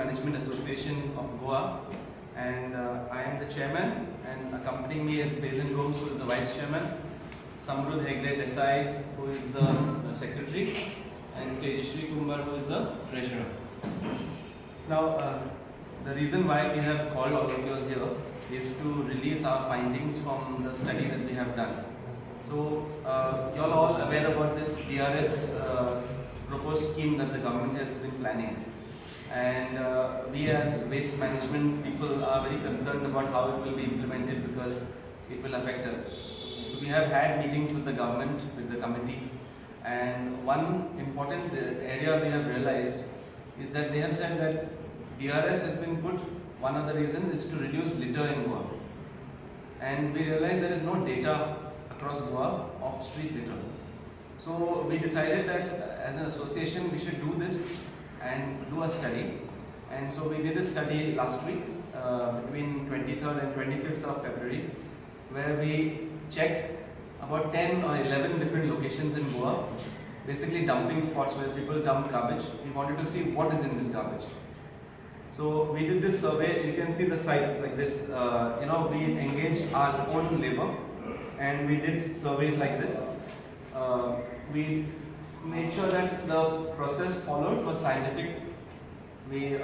Management Association of Goa, and I am the chairman, and accompanying me is Belen Gomes, who is the vice chairman, Samrudh Hegde Desai, who is the secretary, and Tejashri Kumar, who is the treasurer. Now, the reason why we have called all of you here is to release our findings from the study that we have done. So, you are all aware about this DRS proposed scheme that the government has been planning. And we as waste management people are very concerned about how it will be implemented because it will affect us. So we have had meetings with the government, with the committee, and one important area we have realized is that they have said that DRS has been put, one of the reasons is to reduce litter in Goa. And we realized there is no data across Goa of street litter. So we decided that as an association we should do this and do a study. And so we did a study last week between 23rd and 25th of February, where we checked about 10 or 11 different locations in Goa, basically dumping spots where people dump garbage. We wanted to see what is in this garbage. So we did this survey. You can see the sites like this. We engaged our own labor and we did surveys like this. We made sure that the process followed was scientific. We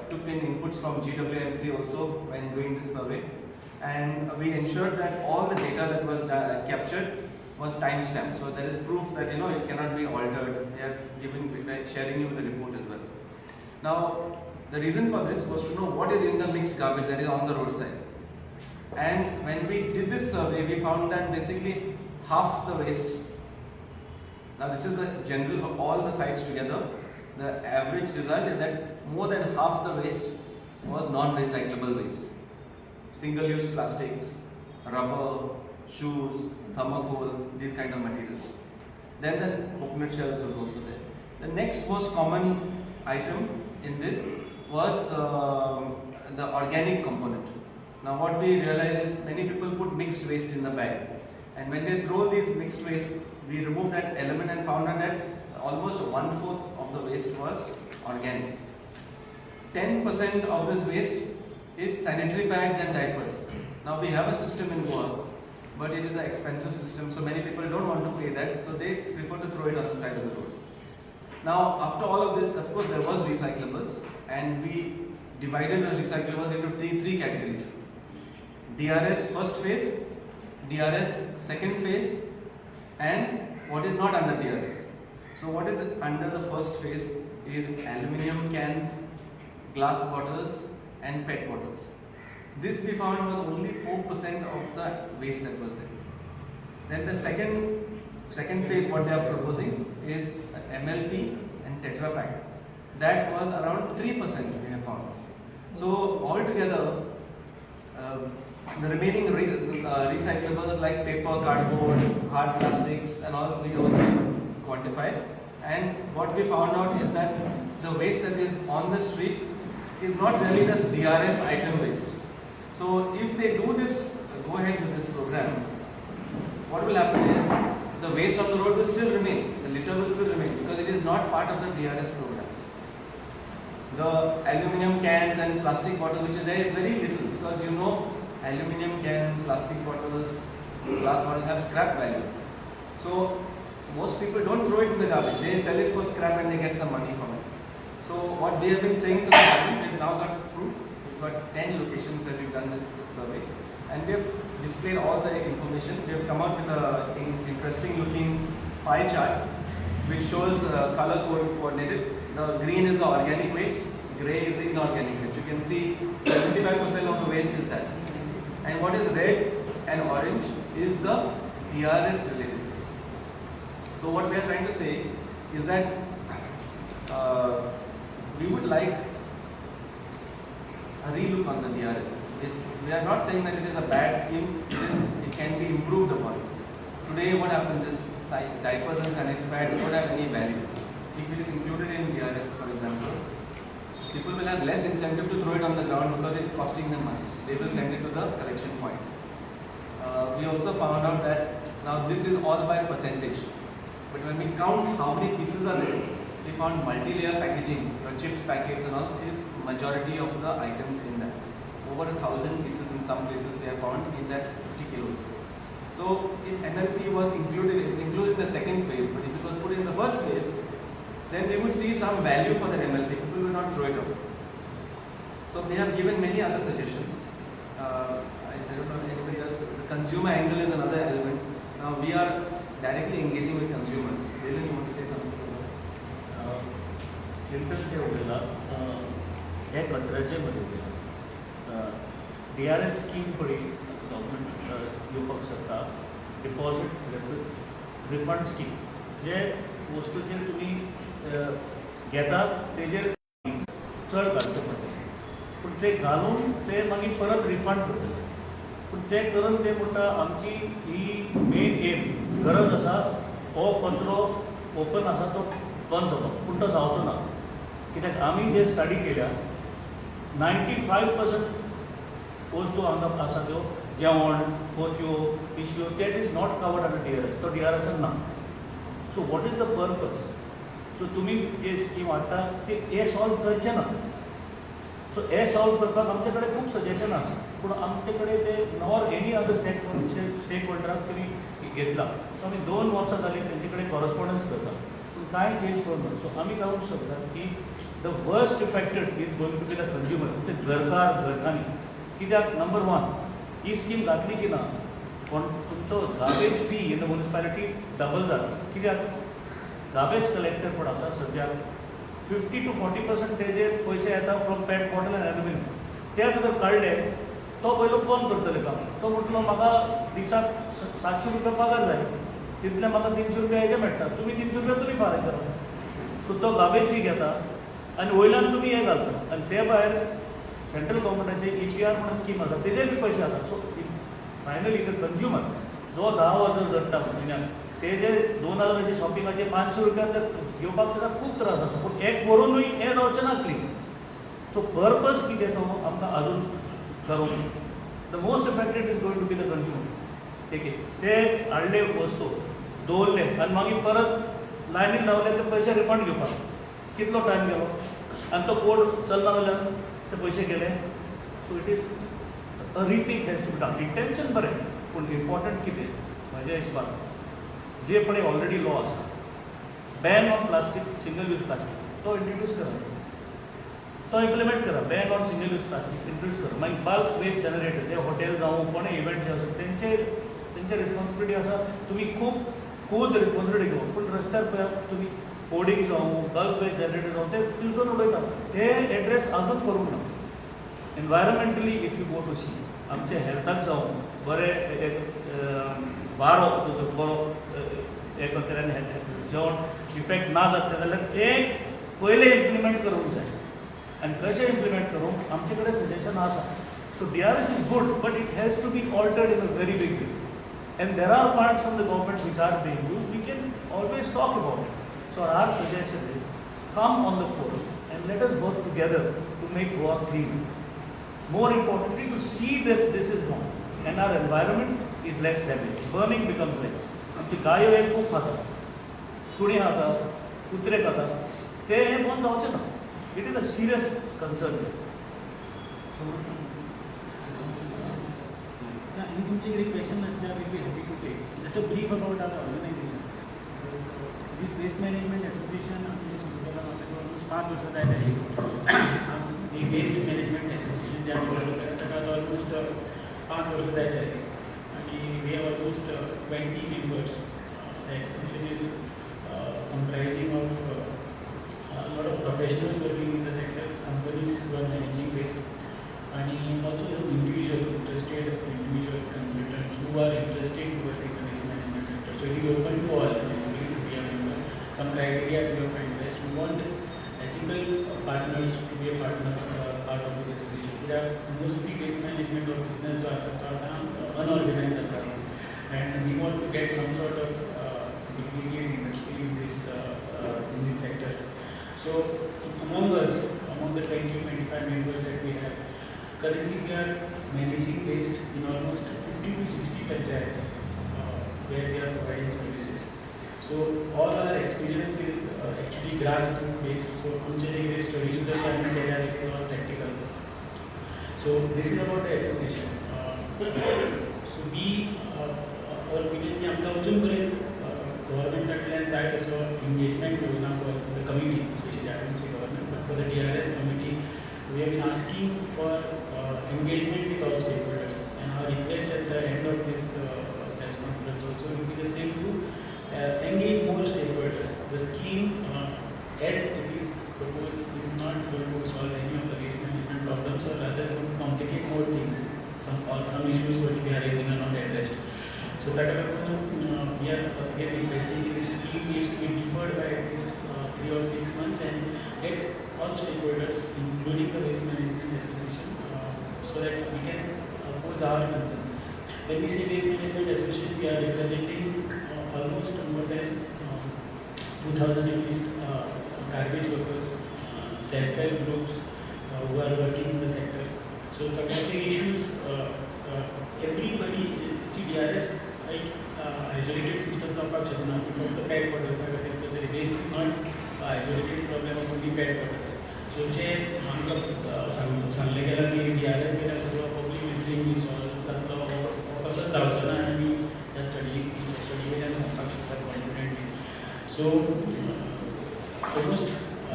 took in inputs from GWMC also when doing this survey, and we ensured that all the data that was captured was timestamped. So there is proof that it cannot be altered. They are sharing you with the report as well. Now the reason for this was to know what is in the mixed garbage that is on the roadside. And when we did this survey, we found that basically half the waste. Now this is a general for all the sites together. The average result is that more than half the waste was non-recyclable waste. Single-use plastics, rubber, shoes, thermocol, these kind of materials. Then the coconut shells was also there. The next most common item in this was the organic component. Now what we realized is many people put mixed waste in the bag. And when they throw these mixed waste, we removed that element and found out that almost 1/4 of the waste was organic. 10% of this waste is sanitary pads and diapers. Now we have a system in Goa, but it is an expensive system, so many people don't want to pay that, so they prefer to throw it on the side of the road. Now after all of this, of course there was recyclables, and we divided the recyclables into three categories. DRS first phase, DRS second phase, and what is not under DRS. So what is under the first phase is aluminium cans, glass bottles and PET bottles. This we found was only 4% of the waste that was there. Then the second phase what they are proposing is MLP and Tetra Pak. That was around 3% we have found. So altogether the remaining recyclables like paper, cardboard, hard plastics and all we also quantified, and what we found out is that the waste that is on the street is not really the DRS item waste. So if they do this, go ahead with this program, what will happen is the waste on the road will still remain, the litter will still remain because it is not part of the DRS program. The aluminium cans and plastic bottle which is there is very little because aluminium cans, plastic bottles, glass bottles have scrap value. So most people don't throw it in the garbage, they sell it for scrap and they get some money from it. So what we have been saying to the government, we have now got proof. We've got 10 locations where we've done this survey and we have displayed all the information. We have come up with an interesting looking pie chart which shows color coordinated. The green is the organic waste, grey is the inorganic waste. You can see 75% of the waste is that. And what is red and orange is the DRS related waste. So what we are trying to say is that we would like a relook on the DRS. We are not saying that it is a bad scheme, it can be improved upon. Today what happens is diapers and sanitary pads don't have any value. If it is included in DRS, for example, people will have less incentive to throw it on the ground because it's costing them money. They will send it to the collection points. We also found out that now this is all by percentage, but when we count how many pieces are there, we found multi-layer packaging, your chips packets and all is majority of the items in that. Over 1,000 pieces in some places they are found in that 50 kilos. So if MLP was included, it's included in the second phase, but if it was put in the first phase, then we would see some value for the MLP. People will not throw it out. So they have given many other suggestions. I don't know if anybody else. The consumer angle is another element. Now we are directly engaging with consumers. Dylan, you want to say something about that? कचऱ्याचे मध्ये DRS scheme पडी government येवपाक शकता deposit refund scheme जे वस्तूचेर तुमी घेतात तेजेर चड घालचें पडटलें पूण ते घालून ते मागीर परत रिफंड करतले पूण ते करून ते म्हणटा आमची ही मेन एम गरज आसा हो कचरो ओपन आसा तो बंद जावप पूण तो जावचो ना कित्याक आमी जे स्टडी केल्या 95% वस्तू हांगा आसा त्यो जेवण पोतयो पिशव्यो that is not covered under DRS तो DRS ना so what is the purpose so तुमी जे स्कीम हाडटा ते हे सॉल्व करचे ना सो हे सॉल्व करपाक आमचे कडेन खूब सजेशन आसा पूण आमचे कडेन ते नॉर एनी अदर स्टेक होल्डराक तुमी घेतला सो आमी 2 वर्सां जालीं तेंचे कडेन कॉरस्पॉन्डन्स करता पूण कांय चेंज करना सो आमी काय म्हणूंक शकता की the worst affected is going to be the consumer म्हणजे घरकार घरकान्नी कित्याक नंबर 1 ही स्कीम घातली की ना पण तुमचो garbage fee in the municipality double जातली कित्याक गार्बेज कलेक्टर पण आसा सद्याक 50 to 40% तेजे पयशे येता from pet bottle and aluminium ते जर काडले तो पयलो बंद करतले काम तो म्हटलो म्हाका दिसाक 700 रुपया पगार जाय तितले म्हाका 300 रुपया हेजे मेळटा तुमी 300 रुपया तुमी फारीक करा सो तो गार्बेज फी घेता आनी वयल्यान तुमी हे घालता आनी ते भायर सेंट्रल गव्हर्मेंटाचे EPR म्हणून स्कीम आसा तेजेर बी पयशे जाता सो फायनली द कंज्युमर जो 10 वर्सां जगता म्हयन्याक तेजे 2000 शॉपिंगाचे 500 रुपया घेवपाक ताका खूब त्रास आसा पूण एक व्हरूनूय हें जावचें ना क्लीन सो पर्पज कितें तो आमकां अजून करूंक the most affected is going to be the consumer ठीक आहे ते हाडले वस्तू दवरले आनी मागीर परत लायनीन लावले ते पयशे रिफंड घेवपाक कितलो टायम गेलो आनी तो कोड चलना जाल्यार ते पयशे गेले so it is a rethink has to be done intention बरें पूण इम्पॉर्टंट कितें म्हाज्या हिसपान जे पळय ऑलरेडी लॉ आसा ban on plastic single use plastic तो इंट्रोड्यूस करा तो इम्प्लिमेंट करा ban on single use plastic introduce करा मागीर बल्क वेस्ट जनरेटर जे हॉटेल जावं कोणें इव्हेंट जे आसा तेंचे रिस्पॉन्सिबिलिटी आसा तुमी खूब रिस्पॉन्सिबिलिटी घेवप पूण रस्त्यार पळयात तुमी कोडिंग जावं बल्क वेस्ट जनरेटर जावं ते पिवजून उडयता ते एड्रेस आजून करूंक ना environmentally if you go to see आमचे हेल्थाक जावं बरें वारो बरो हे करतल्यान जेवण इफेक्ट ना जाता जाल्यार एक पयलें इम्प्लिमेंट करूंक जाय आनी कशें इम्प्लिमेंट करूंक आमचे कडेन सजेशन आसा so DRS is good but it has to be altered in a very big way and there are funds from the government which are being used we can always talk about it so our suggestion is come on the force and let us work together to make Goa clean. More importantly, to see that this is wrong and our environment is less damaged. Burning becomes less. आमची गायो हे खूब खाता सुणी खाता कुत्रे खाता ते हे बंद जावचें ना it is a serious concern आनी तुमचे कितें क्वेश्चन आसल्यार we be happy to take just a brief about our organisation this waste management association आमचे सुरू ऑलमोस्ट 5 वर्सां जायत ही वेस्ट मॅनेजमेंट एसोसिएशन जे आमी चालू केला ताका ऑलमोस्ट 5 वर्सां जायत आनी we have almost 20 members the association is comprising of a lot of professionals working in the sector, companies who are managing waste and also individuals, interested individuals, consultants who are interested to work in the waste management sector. So it is open to all. We have some criteria we have finalized. We want ethical partners to be a part of this association. There are mostly waste management or business जो असतात unorganized असतात and we want to get some sort of dignity and industry in this sector. So among us, among the 20-25 members that we have, currently we are managing waste in almost 50 to 60 panchayats where we are providing services. So all our experience is actually grass based. So आमचे study सुद्धा आम्ही केल्या आहेत practical. So this is about the association. So we our opinion की आमचा अजूनपर्यंत government कडल्यान जाय तसो engagement होईना for the committee, especially administrative government, but for the DRS committee we have been asking for engagement with all stakeholders, and our request at the end of this press conference also will be the same to engage more stakeholders. The scheme as it is proposed is not going to solve any of the waste management problems, or rather going to complicate more things. Some issues which we are raising are not addressed. So that we are again requesting this scheme needs to be deferred by at least 3 or 6 months and get all stakeholders, including the Waste Management Association, so that we can oppose our concerns. When we say Waste Management Association, we are representing almost more than 2,000 at least garbage workers, self-help groups who are working in the sector. So some of the issues, everybody, see DRS, like isolated systems of China, the pet bottles are getting, so the waste is not isolated problem of only pet bottles. So जे आमकां सांगले गेला की DRS गेल्यार सगळो public wasting solve जातलो कसो जावचो ना आनी ह्या स्टडी वेल्यान सांगपाक शकता confidently. So almost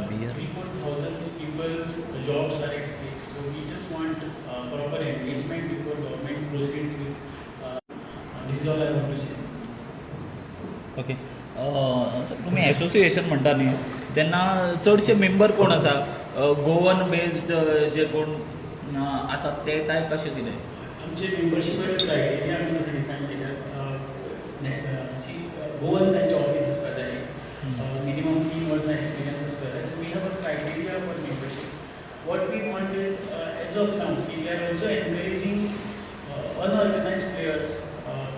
3,000-4,000 people's jobs are at stake. So we just want proper engagement before government proceeds with. This is all I want to say. Okay तुम्ही एसोसिएशन म्हणटा न्ही तेन्ना चडशे मेंबर कोण आसा गोवन बेस्ड जे कोण आसात ते काय कशें कितें आमचे मेंबरशीप क्रायटेरिया आमी थोडे डिफायन केल्यात. सी गोवन तांचे ऑफिस आसपा जाय, मिनिमम 3 वर्सां एक्सपिरियन्स आसपा जाय. So we have a criteria for membership. What we want is as of now see we are also encouraging unorganized players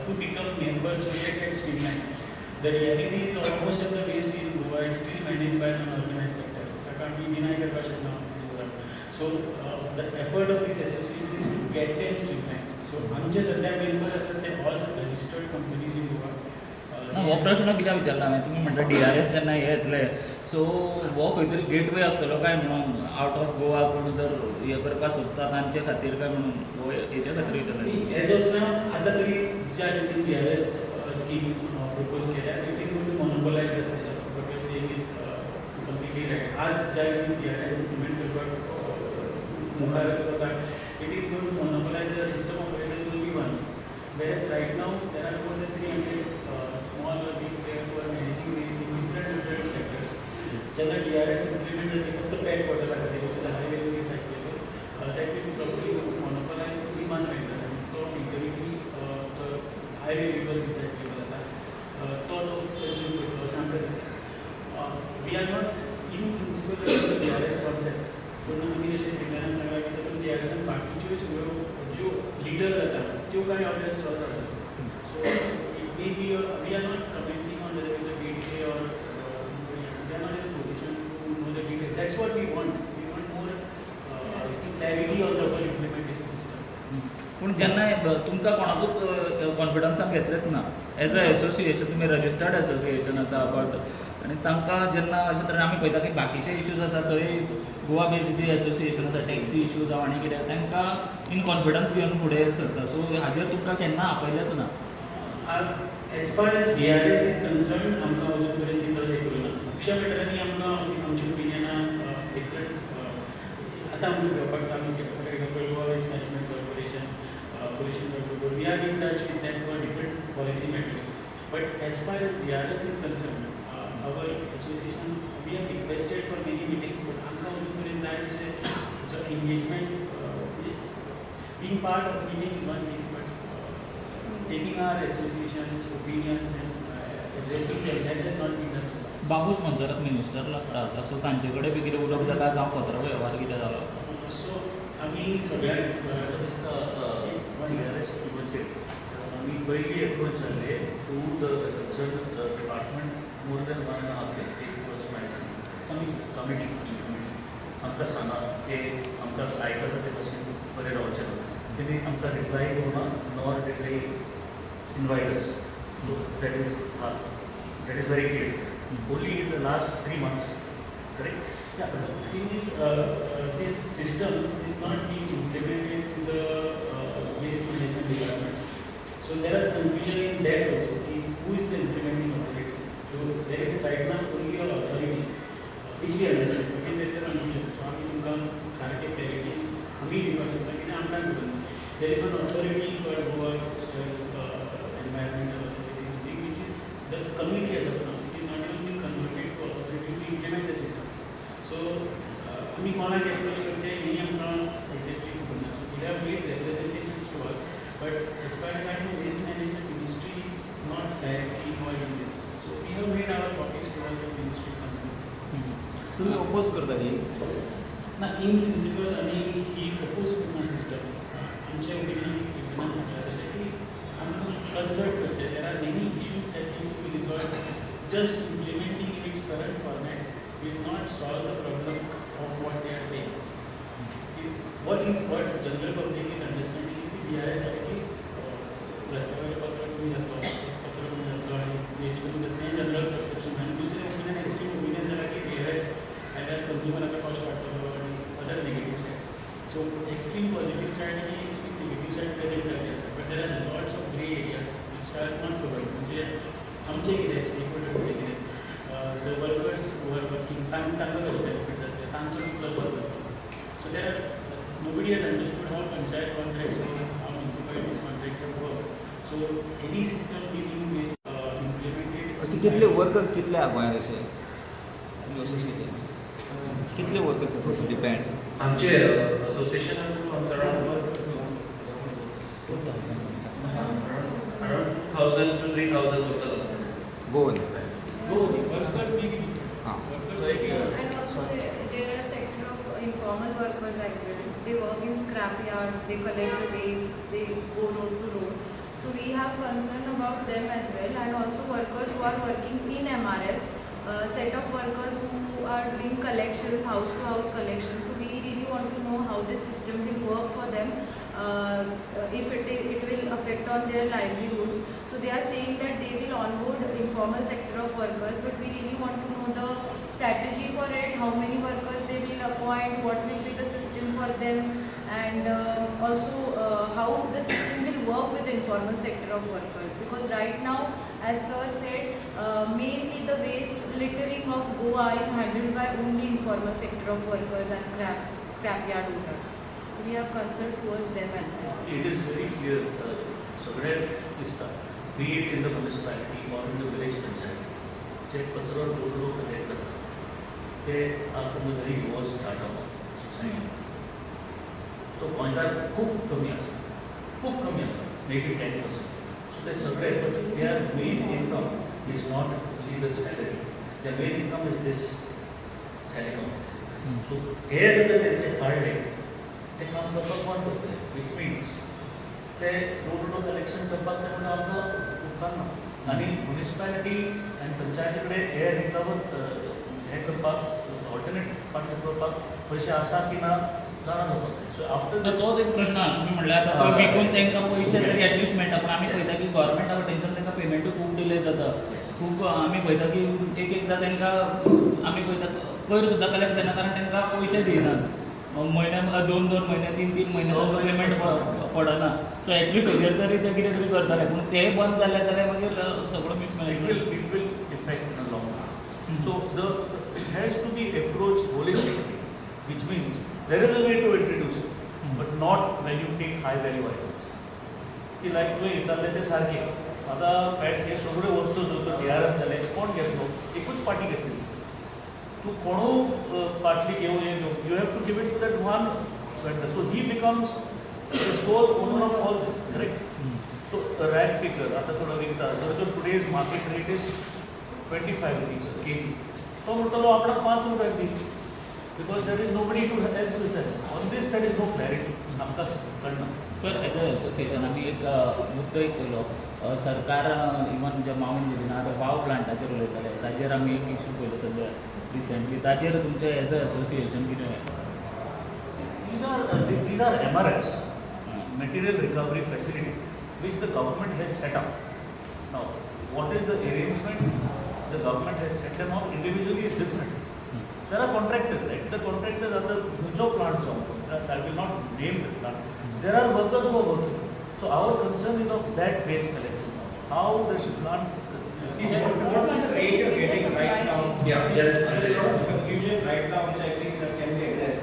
to become members so they get streamlined. The reality is most of the waste in Goa is still managed by an unorganized sector. I can't be denied that question now in this forum. So the effort of this association is to get them streamlined. So आमचे सध्या members असतात ते all registered companies in Goa. हो प्रश्न कित्याक विचारला हांवें तुमी म्हणटा DRS जेन्ना हे येतले सो हो खंय तरी गेटवे आसतलो काय म्हणून आउट ऑफ गोवा कोण जर हे करपाक सोदता तांचे खातीर काय म्हणून हो हेचे खातीर वयतले. एज ऑफ नाव आतां तरी ज्या रितीन DRS स्कीम प्रपोज केल्या it is going to monopolise the system. What you are saying is completely right. आज ज्या रितीन DRS इम्प्लिमेंट करपाक मुखार वता it is going to monopolise the system operated will be one. Whereas right now there are more than 300 small or big players who are managing waste in different sectors. Jenna DRS implemented the pet bottle category, which is a high value waste category, that will probably monopolize only one vendor. So majority the high value waste category asa to consume करतो अशें आमकां दिसता. We are not in principle the DRS concept. पूण आमी अशें design Sangla की तातूंत DRS आनी बाकीच्यो सगळ्यो ज्यो लिडर जाता त्यो कांय ऑर्डर्स सॉल्व जाता. So it may be we are not commenting on whether it's a gateway or we are not in position to know the detail. That's what we want. We want more clarity on the whole implementation system. पूण जेन्ना तुमकां कोणाकूच कॉन्फिडन्सान घेतलेच ना as a association तुमी registered association आसा but आनी तांकां जेन्ना अशे तरेन आमी पळयता की बाकीचे इश्यूज आसा थंय गोवा बेस्ड जी एसोसिएशन आसा टॅक्सी इश्यूज जावं आनी कितें तांकां इन कॉन्फिडन्स घेवन फुडें सरता. सो हाजेर तुमकां केन्ना आपयलेंच ना. As far as DRS is concern आमकां अजून पर्यंत तितलो हें करूं ना. खुबश्या मॅटरांनी आमकां आमच्या ओपिनियनान डिफरंट आतां आमी घेवपाक चालू केलें. For example Goa waste management corporation, pollution control board, we are in touch with them for different policy matters. But as far as DRS is concern our association we have requested for many meetings, but आमकां अजून पर्यंत जाय तशें engagement being part of meeting is one thing, but taking our association's opinions and addressing them, that has not been done. बाबूस मंजरात मिनिस्टरला रावता सो तांचे कडेन B कितें उलोवप जाता जावं पत्र वेव्हार कितें जालो. सो आमी सगळ्यांक दिसता DRS म्हणजे आमी पयलीं अप्रोच जाल्ले to the concern department more than 1.5 days. It was my committee. आमकां सांगा की आमकां आयकता ते तशें बरें रावचें ना. तेणी आमकां रिप्लाय करूना nor did they invite us. So that is That is very clear. Only in the last 3 months, correct? Yeah, but the thing is, this system is not being implemented in the waste management department. So there is confusion in that also. Who is the implementing authority? So there is right now only an authority, which we understand. But in there is confusion. So आम्ही तुमका सारखे clarity आम्ही दिवू शकता की आमकां there is an authority for Goa environmental authority, which is the committee as of now. It is not even been converted to authority to implement the system. So आम्ही कोणाक approach करचे हे आमकां exactly खबर ना. So we have made representations to us, but as far as I know, waste management ministry is not directly involved in this. So we have made our copies to all the ministries concerned. तुम्ही oppose करता की ना in principle आणि ही propose करना system आमच्या opinion विज्ञान सांगता तशें की आमकां कन्सल्ट करचे. There are many issues that need to be resolved. Just implementing in its current format will not solve the problem of what they are saying. What general public is understanding is की DRS आहे की रस्त्यावर कचरा कमी जातो, कचरा कमी जातो आणि वेस्ट कमी जातो हे जनरल परसेप्शन. आणि दुसरे ओपिनियन एक्स्ट्रीम ओपिनियन जाला की DRS आयल्यार कंज्युमराचो कॉस्ट वाडटलो आणि other negative side. So extreme positive side आणि एक्स्ट्रीम नेगेटिव्ह सायड प्रेझेंट जाल्ले आसा. But there are lots of grey areas which are not covered. म्हणजे आमचे कितें स्टेकहोल्डर्स कितें the workers who are working तांकां कशें बेनिफीट जातले, तांचो कितलो लॉस जातलो. So there are nobody has understood how panchayat contracts work, how municipalities contracted work. So any system being implemented. अशें कितले वर्कर्स कितले आहा गोंयांत अशे असोसिएशन कितले वर्कर्स आसा डिपेंड आमचे असोसिएशन आमचं अराउंड 2,000 to 3,000 workers असतात Goan Workers may be different. Workers like And also there are sector of informal workers as well. They work in scrap yards, they collect the waste, they go road to road. So we have concern about them as well, and also workers who are working in MRS, set of workers who are doing collections, house to house collections. So we really want to know how this system will work for them, if it will affect on their livelihoods. So they are saying that they will onboard informal sector of workers, but we really want to know the strategy for it, how many workers they will appoint, what will be the system for them, and also how the system will work with informal sector of workers. Because right now, as sir said, mainly the waste littering of Goa is handled by only informal sector of workers and scrapyard owners. So we have concern towards them as well. It is very clear. सगळे दिसता, be it in the municipality or in the village panchayat, जे कचरो लोक collect करतात ते are from the very lowest startup of society. तो गोंयकार खूब कमी आसा, मे बी 10%. सो ते सगळे there main income is not only the salary, there main income is this selling of this. So हे जर तेंचे काडले ते काम करपाक कोण करतले, वीच मिन्स ते डोर टू डोर कलेक्शन करपाक ते म्हणून आमकां उपकारना. आनी म्युनिसिपालिटी आनी पंचायती कडेन हे रिकवर हे करपाक ऑल्टरनेट फंड करपाक पयशे आसा की ना जाणा जावपाक जाय. सो आफ्टर तसोच एक प्रश्न आहा. तुम्ही म्हणल्यार आतां तो विकून तांकां पयशे तरी एटलीस्ट मेळटा, पूण आमी पळयता की गव्हर्मेंटा वटेनच्यान तांकां पेमेंटूय खूब डिले जाता. खूब आमी पळयता की एकदां तांकां आमी पळयता कर सुद्दां कलेक्ट जायना, कारण तांकां पयशे दिनात. म्हयन्याक 2-2 म्हयने 3-3 म्हयने तांकां पेमेंट पडना. सो एटलीस्ट हेजेर तरी ते कितें तरी करताले, पूण ते बंद जाले जाल्यार मागीर सगळो mismanagement. it will affect in the long run. So it has to be approached holistically, which means there is a way to introduce it, but not when you take high value items. See, like तुवें विचारलें तें सारकें. आतां हे सगळ्यो वस्तू जर DRS जाले कोण घेतलो, एकूच पार्टी घेतली. तूं कोणू पाटली घेवन हे घेवन you have to give it to that one vendor. So he becomes the sole owner of all this, correct. So rag picker आतां थोडो विकता, जर today's market rate is 25 rupees a kg, तो म्हणटलो आपणाक 5 रुपयाक दी, because there is nobody to else to sell. On this there is no clarity, आमकां कळना. सर एज अ एसोसिएशन आमी एक मुद्दो एक केलो. सरकार इवन जे मावून दिली ना, आतां वाव प्लांटाचेर उलयताले, ताजेर आमी एक इशू पयलो सद्या रिसेंटली. ताजेर तुमचें एज अ एसोसिएशन कितें? These are MRFs, material recovery facilities, which the government has set up. Now, what is the arrangement? the government has set them up individually is different. There are contractors, right? The contractors are the Gunjo plants. I will not name the plant. There are workers who are working. So our concern is of that waste collection. How the plant. See, there is a lot of rate you're getting right now. Yeah, There yes. is a lot of confusion right now, which I think that can be addressed.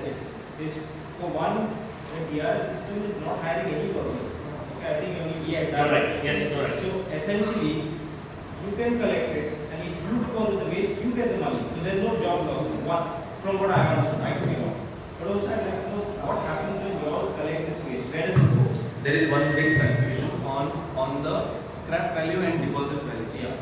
Is for one, the DRS system is not hiring any workers. Okay, I think only yes. Correct. Yes, correct. So essentially, you can collect it, and if you deposit the waste, you get the money. So there is no job loss. One, from what I understood, I could be wrong. But also, I'd like to know what happens when you all collect this waste. Where does it go? There is one big confusion on the scrap value and deposit value. Yeah.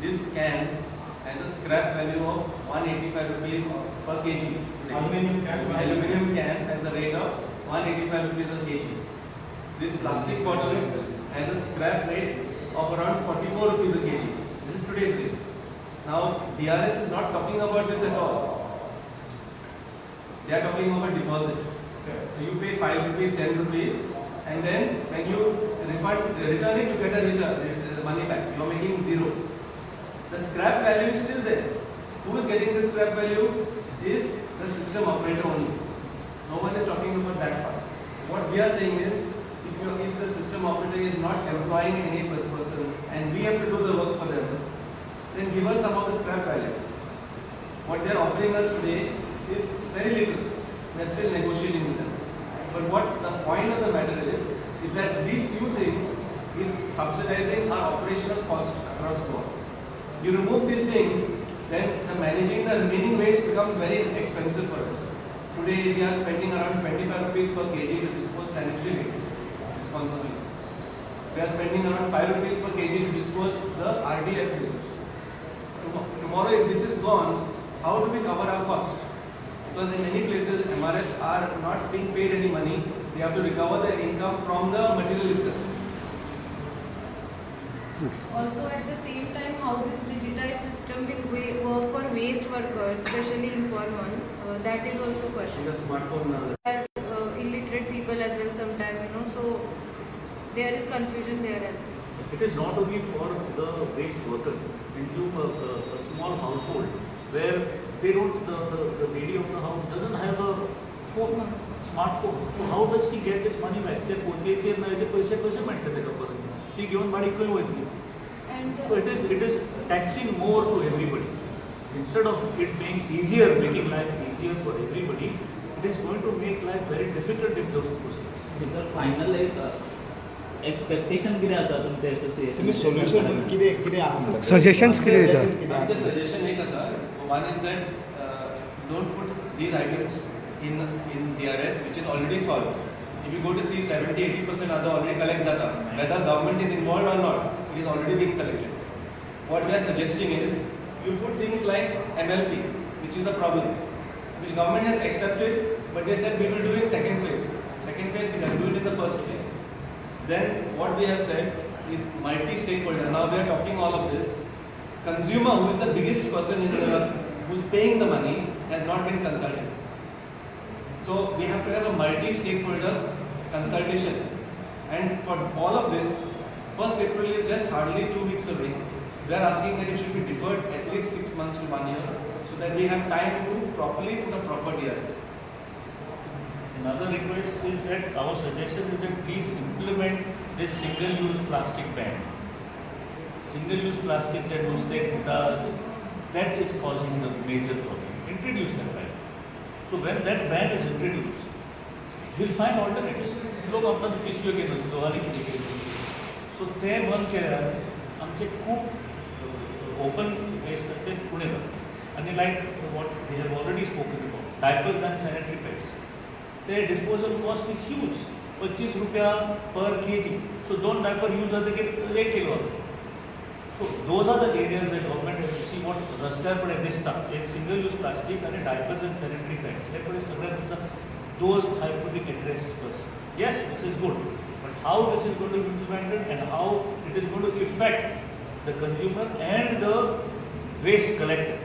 This can has a scrap value of 185 rupees per kg. today. Aluminum can has a rate of 185 rupees a kg. This plastic bottle has a scrap rate of around 44 rupees a kg. This is today's rate. Now DRS is not talking about this at all. They are talking about deposit. So you pay 5 rupees, 10 rupees, and then when you return it, you get a money back. You are making zero. The scrap value is still there. Who is getting the scrap value is the system operator only. No one is talking about that part. What we are saying is, if the system operator is not employing any persons and we have to do the work for them, then give us some of the scrap value. What they are offering us today is very little. We are still negotiating with them. But what the point of the matter is that these few things is subsidizing our operational cost across Goa. You remove these things, then managing the remaining waste becomes very expensive for us. Today we are spending around 25 rupees per kg to dispose sanitary waste responsibly. We are spending around 5 rupees per kg to dispose the RDF waste. Tomorrow if this is gone, how do we cover our cost? Because in many places MRFs are not being paid any money, they have to recover their income from the material itself. Also at the same time, how this digitized system will work for waste workers, especially informal one, that is also a question. The smartphone now. Illiterate people as well sometimes, so there is confusion there as well. It is not only for the waste worker. Into a small household where they don't, the lady of the house doesn't have a phone, smartphone. So how does she get this money back? ते पोतेचे नळेचे पैसे कसे मिळतात त्याच्या परत? ती घेऊन बाडी कधी वयतली? And So it is taxing more to everybody. Instead of it being easier, making life easier for everybody, it is going to make life very difficult if those proceeds. Sir final एक expectation कितें आसा तुमचे association? तुम्ही solution कितें आहा म्हणटा? Suggestions कितें दिता? आमचे सजेशन एक आसा. One is that don't put these items in DRS which is already solved. If you go to see 70-80% are already collect jata. Whether government is involved or not, it is already being collected. What we are suggesting is you put things like MLP, which is a problem, which government has accepted, but they said we will do in second phase. Second phase we can do it in the first phase. Then what we have said is multi-stakeholder. Now we are talking all of this. Consumer, who is the biggest person in the who's paying the money, has not been consulted. So we have to have a multi-stakeholder consultation. And for all of this, 1st April is just hardly 2 weeks away. We are asking that it should be deferred at least 6 months to 1 year, so that we have time to properly put a proper DRS. Another request is that our suggestion is that please implement this single-use plastic ban. Single-use plastic that is causing the major problem. Introduce that ban. So when that ban is introduced, we'll find alternates. लोक आपण पिशव्यो घेतात दोघांनी किती केलं. सो ते बंद केल्यार आमचे खूप ओपन वेस्टचे पुणे जाता. आनी like what we have already spoken about diapers and sanitary pads. ते डिस्पोजल कॉस्ट इज ह्यूज. 25 रुपया पर kg. So 2 डायपर यूज जाता की 1 kilo. So those are the areas that government has to see what रस्त्यार पडे दिसता. एक single use plastic आणि डायपर्स एंड सॅनिटरी पॅड्स हे पडे सगळे दिसता. Those have to be addressed first. Yes, this is good, but how this is going to be implemented and how it is going to affect the consumer and the waste collector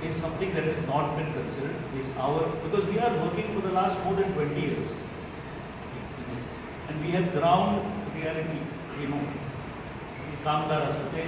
is something that has not been considered. Because we are working for the last more than 20 years in this, and we have ground reality. कामगार असतात ते